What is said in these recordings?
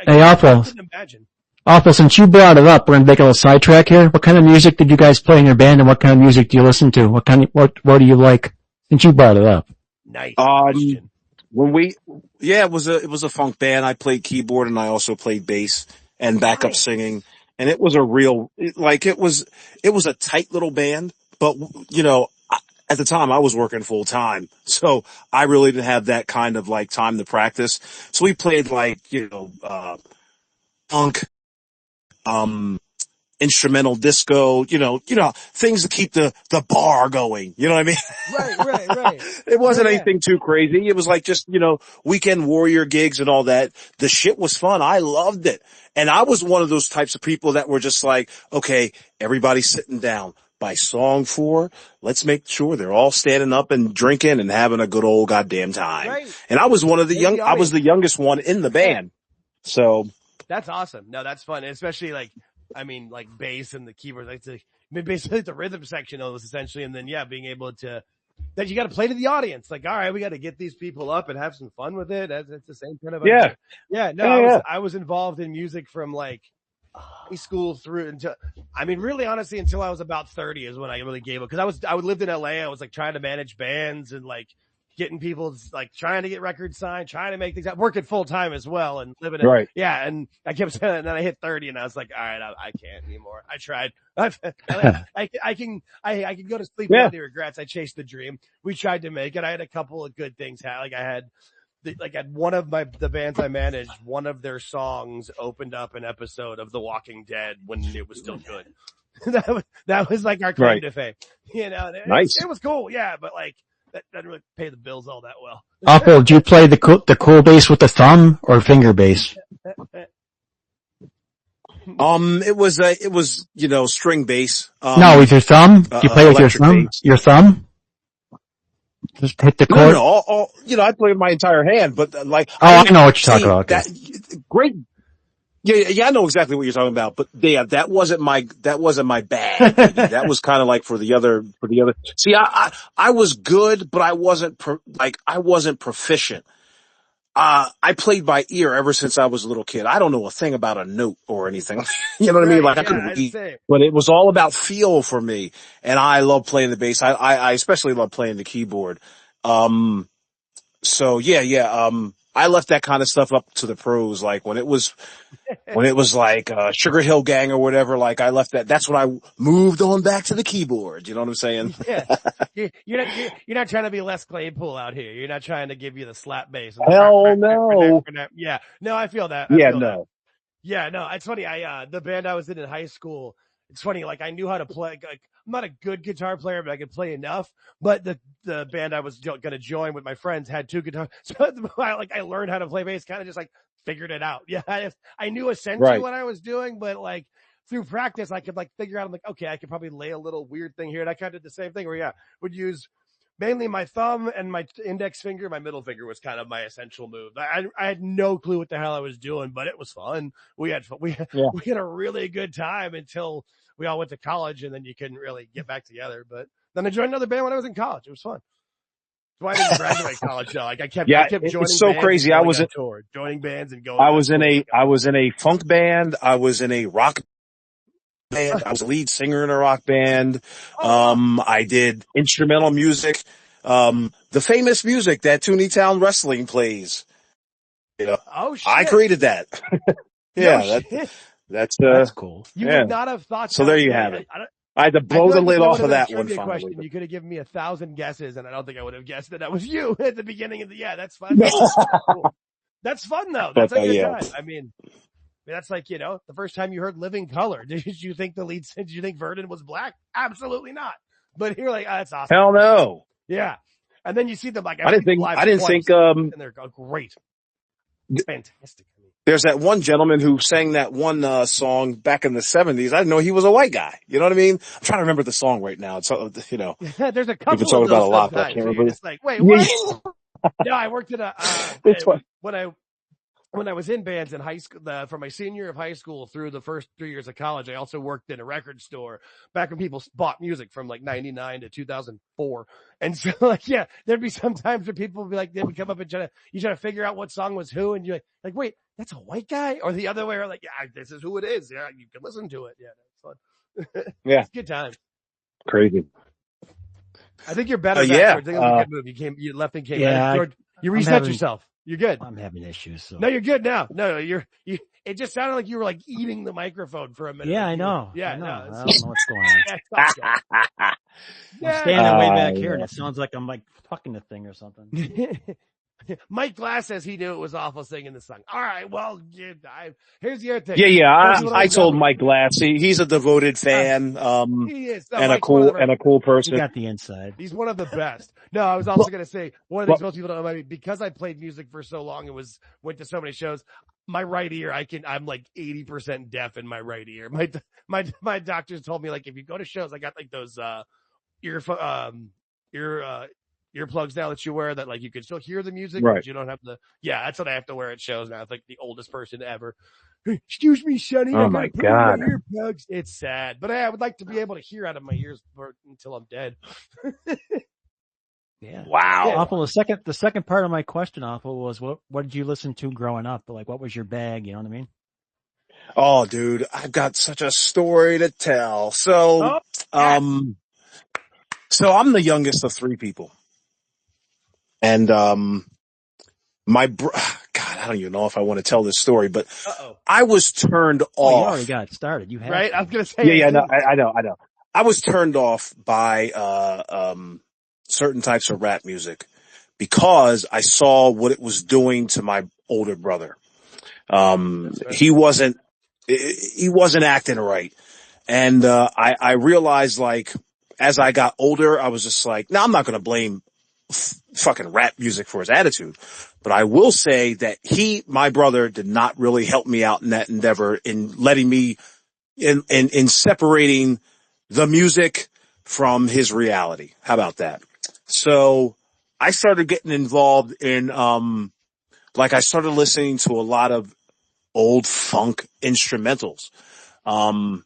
Hey, I Awful. couldn't imagine. Awful, since you brought it up, we're gonna make a little sidetrack here. What kind of music did you guys play in your band, and what kind of music do you listen to? What do you like? Since you brought it up. Nice question. It was a funk band. I played keyboard and I also played bass and backup singing. And it was it was a tight little band, but at the time I was working full time. So I really didn't have that kind of like time to practice. So we played funk, instrumental disco, things to keep the bar going. You know what I mean? Right. It wasn't anything too crazy. It was like just, weekend warrior gigs and all that. The shit was fun. I loved it. And I was one of those types of people that were just like, okay, everybody's sitting down. By song 4, let's make sure they're all standing up and drinking and having a good old goddamn time. Right. And I was I was the youngest one in the band. So. That's awesome. No, that's fun. Especially bass and the keyboard. Basically the rhythm section was essentially, and then, being able to, that you got to play to the audience. Like, all right, we got to get these people up and have some fun with it. It's the same kind of, I was involved in music from high school through until I was about 30 is when I really gave up. Cause I lived in LA. I was trying to manage bands and getting people trying to get records signed, trying to make things happen, working full time as well and living it. Right. Yeah. And I kept saying, and then I hit 30 and I was like, all right, I can't anymore. I tried. I can go to sleep without any regrets. I chased the dream. We tried to make it. I had a couple of good things. At one of the bands I managed, one of their songs opened up an episode of The Walking Dead when it was still good. that was our claim to fame. Nice. It was cool. Yeah. But that doesn't really pay the bills all that well. Awful, did you play the cool bass with the thumb or finger bass? It was string bass. No, with your thumb? Do you play with your thumb? Bass. Your thumm? Just hit the chord? No, I played with my entire hand, but I know what you're talking about. Okay. Great. Yeah, I know exactly what you're talking about, but that wasn't my bag. That was kind of for the other. See, I was good, but I wasn't proficient. I played by ear ever since I was a little kid. I don't know a thing about a note or anything. You know what I mean? I couldn't read, but it was all about feel for me. And I love playing the bass. I especially love playing the keyboard. I left that kind of stuff up to the pros. When it was Sugar Hill Gang or whatever, I left that. That's when I moved on back to the keyboard. You know what I'm saying? Yeah. You're not trying to be Les Claypool out here. You're not trying to give you the slap bass. Hell no. Yeah. No, I feel that. No. Yeah, no, it's funny. The band I was in high school, it's funny. I knew how to play. I'm not a good guitar player, but I could play enough. But the band I was going to join with my friends had 2 guitars. So I learned how to play bass, kind of just figured it out. Yeah. I knew essentially what I was doing, but through practice, I could figure out, I'm okay, I could probably lay a little weird thing here. And I kind of did the same thing where, would use mainly my thumb and my index finger. My middle finger was kind of my essential move. I had no clue what the hell I was doing, but it was fun. We had fun. We had a really good time until we all went to college, and then you couldn't really get back together. But then I joined another band when I was in college. It was fun. That's why I didn't graduate college though. I kept joining. It's so crazy. I was joining bands and going. I was in a funk band. I was in a rock band. I was a lead singer in a rock band. I did instrumental music. The famous music that Tooneytown Wrestling plays. Oh shit! I created that. That's cool. You would not have thought. So there you have it. I had to blow the lid off of that one. Question. You could have given me 1,000 guesses, and I don't think I would have guessed that was you at the beginning of the. Yeah, that's fun. Cool. That's fun though. That's a good time. I mean, that's the first time you heard Living Color. Did you think did you think Vernon was black? Absolutely not. But you're that's awesome. Hell no. Yeah. And then you see them I didn't think and they're great. Fantastic. There's that one gentleman who sang that one song back in the 70s. I didn't know he was a white guy. You know what I mean? I'm trying to remember the song right now. It's there's a couple. We've been talking about a lot, but I can't remember. It's wait, what? No, I worked at when I was in bands in high school, from my senior year of high school through the first 3 years of college, I also worked in a record store back when people bought music from 99 to 2004. And so there'd be some times where people would be they would come up and try to figure out what song was who. And you're wait, that's a white guy, or the other way, or like, yeah, this is who it is. Yeah, you can listen to it. Yeah, that's fun. Yeah. It's a good time. Crazy. I think you're better back, Yeah. George. I think it was a good move. You left and came. Yeah, George, you reset yourself. You're good. I'm having issues. So. No, you're good now. No, it just sounded like you were like eating the microphone for a minute. Yeah, like I know. Yeah, I know. no, I don't know what's going on. yeah, it's tough, guys. I'm standing way back here, yeah. and it sounds like I'm like fucking the thing or something. Mike Glass says he knew it was awful singing the song. All right, well, here's the other thing. Yeah. I told Mike Glass he's a devoted fan, he is. No, and Mike's a cool You person. got the inside. He's one of the best. No, I was also going to say, one of the things most people don't know about me, because I played music for so long and went to so many shows, my right ear, I'm like 80% deaf in my right ear. My doctors told me, like, if you go to shows, I got like those, earplugs now that you wear that like you can still hear the music, Right. but you don't have that's what I have to wear at shows now. It's like the oldest person ever. Excuse me, Sonny. Oh I my gotta put God. in my earplugs. It's sad, but I would like to be able to hear out of my ears until I'm dead. Yeah. Wow. Awful. The second part of my question, Awful, was what did you listen to growing up? Like, what was your bag? You know what I mean? Oh, dude, I've got such a story to tell. So, so I'm the youngest of three people. And, God, I don't even know if I want to tell this story, but I was turned off. Oh, you already got it started. You have right? I was going to say. Yeah, no, I know. I was turned off by, certain types of rap music because I saw what it was doing to my older brother. He wasn't acting right. And, I realized, like, as I got older, I was just like, no, I'm not going to blame fucking rap music for his attitude. But I will say that my brother did not really help me out in that endeavor in letting me in separating the music from his reality. How about that? So I started getting involved in, I started listening to a lot of old funk instrumentals. I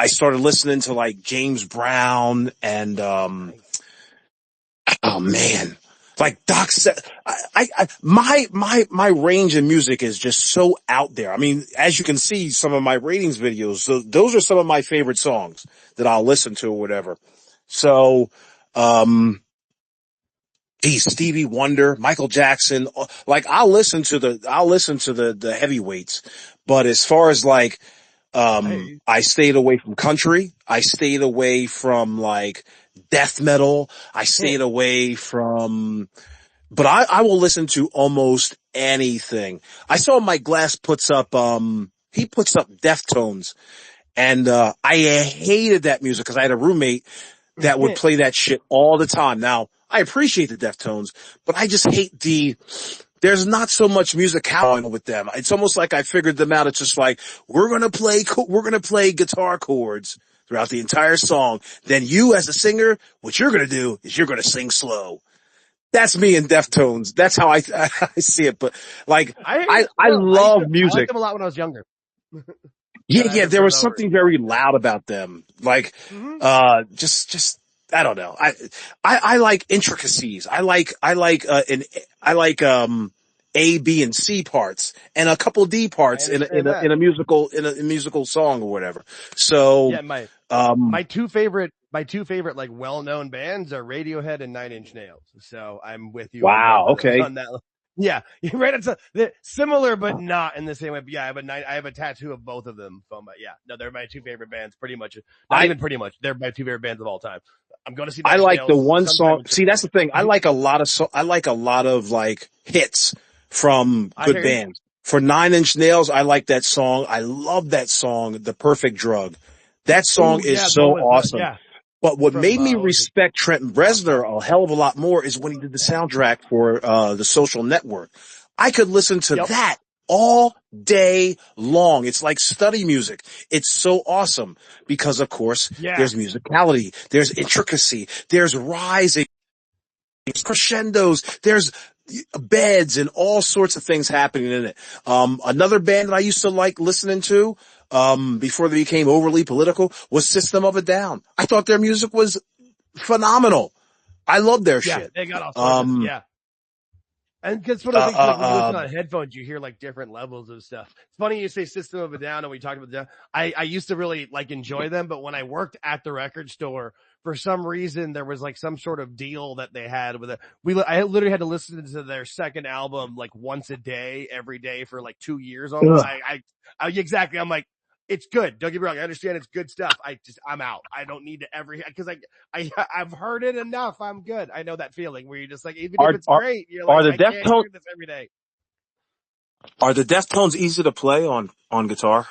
started listening to like James Brown and, oh man, like Doc said, my range in music is just so out there. I mean, as you can see, some of my ratings videos, so those are some of my favorite songs that I'll listen to or whatever. So, Stevie Wonder, Michael Jackson, like I'll listen to the heavyweights, but as far as like, I stayed away from country. I stayed away from like death metal. I stayed away from, but I will listen to almost anything. I saw Mike Glass puts up Deftones, and, I hated that music because I had a roommate that would play that shit all the time. Now, I appreciate the Deftones, but I just hate there's not so much musicality with them. It's almost like I figured them out. It's just like, we're going to play guitar chords throughout the entire song. Then you as a singer, what you're going to do is you're going to sing slow. That's me in Deftones. That's how I see it. But like, I love music. I liked them a lot when I was younger. Yeah, there was something very loud about them. Like, just, I don't know. I like intricacies. I like A, B, and C parts and a couple D parts in a musical song or whatever. So, yeah, my two favorite like well-known bands are Radiohead and Nine Inch Nails. So I'm with you. Wow. Okay. On that. Yeah, you're right. They're similar, but not in the same way. But yeah, I have a tattoo of both of them. They're my two favorite bands. Pretty much, not even pretty much. They're my two favorite bands of all time. I'm going to see. I like the one song. See, that's the thing. I like a lot of like hits from good bands. For Nine Inch Nails, I like that song. I love that song, The Perfect Drug. That song is so awesome. Yeah. But what made me respect Trenton Reznor a hell of a lot more is when he did the soundtrack for The Social Network. I could listen to that all day long. It's like study music. It's so awesome because, of course, there's musicality, there's intricacy, there's rising, there's crescendos, there's beds and all sorts of things happening in it. Another band that I used to like listening to before they became overly political was System of a Down. I thought their music was phenomenal. I love their shit. They got all sorts And because one of the things, like when you listen on headphones, you hear like different levels of stuff. It's funny you say System of a Down, and we talked about that. I used to really like enjoy them, but when I worked at the record store, for some reason there was like some sort of deal that they had with it. I literally had to listen to their second album like once a day, every day for like 2 years almost. Exactly. I'm like, it's good. Don't get me wrong. I understand it's good stuff. I'm out. I don't need to because I've heard it enough. I'm good. I know that feeling where you're just like, even if it's great, you're like, I can't hear this every day. Are the Deftones easy to play on guitar?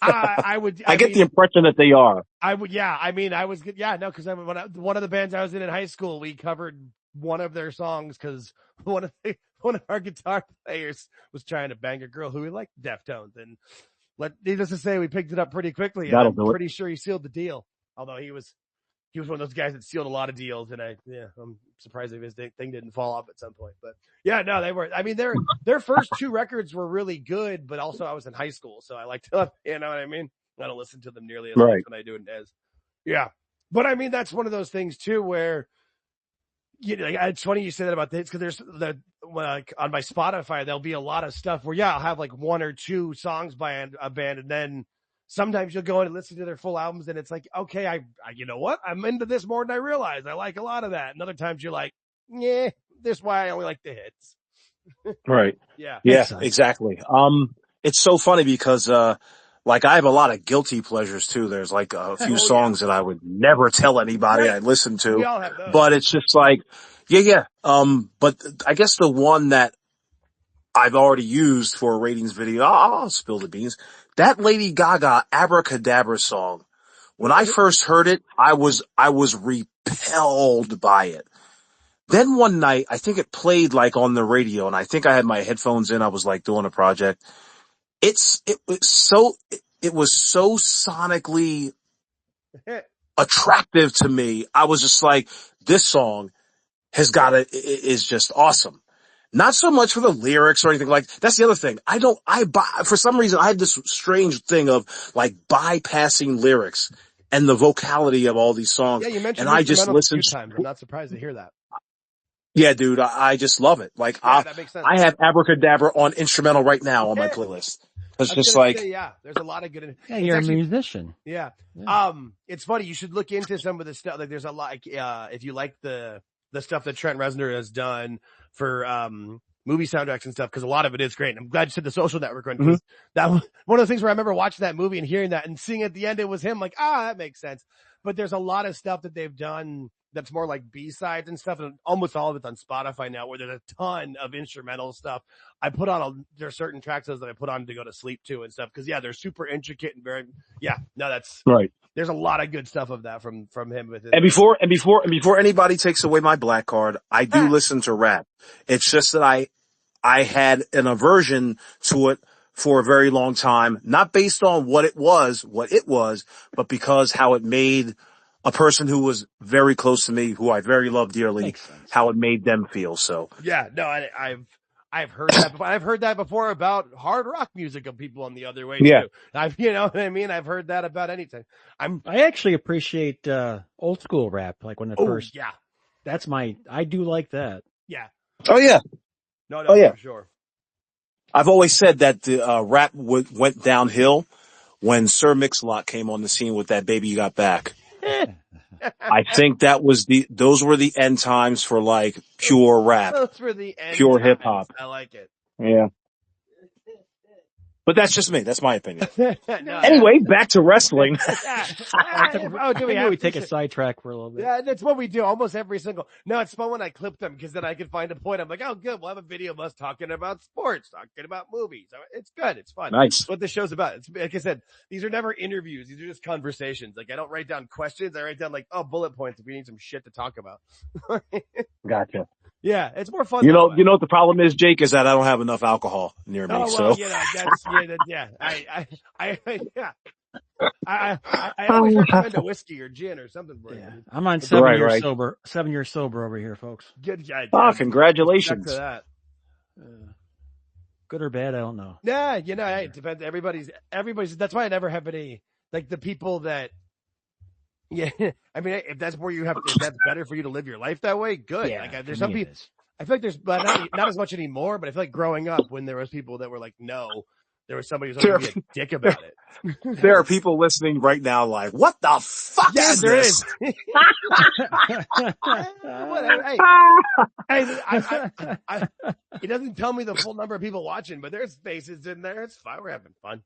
I get the impression that they are. I would, yeah. I mean, I was good. Yeah, no, because one of the bands I was in high school, we covered one of their songs because one of our guitar players was trying to bang a girl who liked Deftones, and needless to say, we picked it up pretty quickly, and I'm pretty sure he sealed the deal. Although he was one of those guys that sealed a lot of deals, and I'm surprised if his thing didn't fall off at some point. But yeah, no, they were. I mean, their first 2 records were really good, but also I was in high school, so I like to, you know what I mean? I don't listen to them nearly as much when I do it as. Yeah, but I mean, that's one of those things too where. It's funny you say that about this because there's on my Spotify, there'll be a lot of stuff where, I'll have like 1 or 2 songs by a band. And then sometimes you'll go in and listen to their full albums and it's like, okay, I you know what? I'm into this more than I realized. I like a lot of that. And other times you're like, this is why I only like the hits. Right. Yeah. Yeah, exactly. It's so funny because, like I have a lot of guilty pleasures too. There's like a few songs that I would never tell anybody I listen to, we all have those. But it's just like, but I guess the one that I've already used for a ratings video, I'll spill the beans. That Lady Gaga Abracadabra song. When I first heard it, I was repelled by it. Then one night, I think it played like on the radio and I think I had my headphones in. I was like doing a project. It was so sonically attractive to me. I was just like, this song is just awesome. Not so much for the lyrics or anything like, that's the other thing. For some reason, I had this strange thing of like bypassing lyrics and the vocality of all these songs. Yeah, you mentioned and I just listened. Times. I'm not surprised to hear that. Yeah, dude, I just love it. Like, that makes sense. I have Abracadabra on instrumental right now on my playlist. It's just like, there's a lot of good. You're a musician. Yeah. It's funny. You should look into some of the stuff. Like, there's a lot. If you like the stuff that Trent Reznor has done for movie soundtracks and stuff, because a lot of it is great. And I'm glad you said The Social Network one, because that was one of the things where I remember watching that movie and hearing that and seeing at the end it was him. Like, that makes sense. But there's a lot of stuff that they've done that's more like B-sides and stuff, and almost all of it's on Spotify now, where there's a ton of instrumental stuff. I put on there's certain tracks that I put on to go to sleep to and stuff, because they're super intricate and very that's right. There's a lot of good stuff of that from him with it. And before anybody takes away my black card, I do listen to rap. It's just that I had an aversion to it for a very long time, not based on what it was, but because how it made a person who was very close to me, who I very love dearly, how it made them feel. So I've heard that before. I've heard that before about hard rock music of people on the other way too. You know what I mean? I've heard that about anything. I actually appreciate old school rap, like when it first. Yeah, that's I do like that. Yeah. Oh yeah. No, for sure. I've always said that the rap went downhill when Sir Mix-a-Lot came on the scene with that Baby You Got Back. I think those were the end times for like pure rap. Those were the end pure times. hip hop. I like it. Yeah. But that's just me. That's my opinion. Anyway, back to wrestling. We take a sidetrack for a little bit. Yeah, that's what we do almost every single. No, it's fun when I clip them, because then I can find a point. I'm like, oh, good. We'll have a video of us talking about sports, talking about movies. It's good. It's fun. Nice. That's what this show's about. It's, like I said, these are never interviews. These are just conversations. Like, I don't write down questions. I write down bullet points if we need some shit to talk about. Gotcha. Yeah, it's more fun. You know what the problem is, Jake, is that I don't have enough alcohol near me. So I always recommend a whiskey or gin or something for you. I'm on 7 years sober. 7 years sober over here, folks. Good guy. Congratulations. To that. Good or bad, I don't know. Yeah, it depends. Everybody's. That's why I never have any, like, the people that. Yeah, I mean, if that's where you have to, if that's better for you to live your life that way, good. Yeah, like, there's some people. I feel like there's, but not as much anymore, but I feel like growing up when there was people that were like, no, there was somebody who was going to be a dick about it. There are people listening right now like, what the fuck is there this? is. Whatever. Hey, it doesn't tell me the full number of people watching, but there's faces in there. It's fine. We're having fun.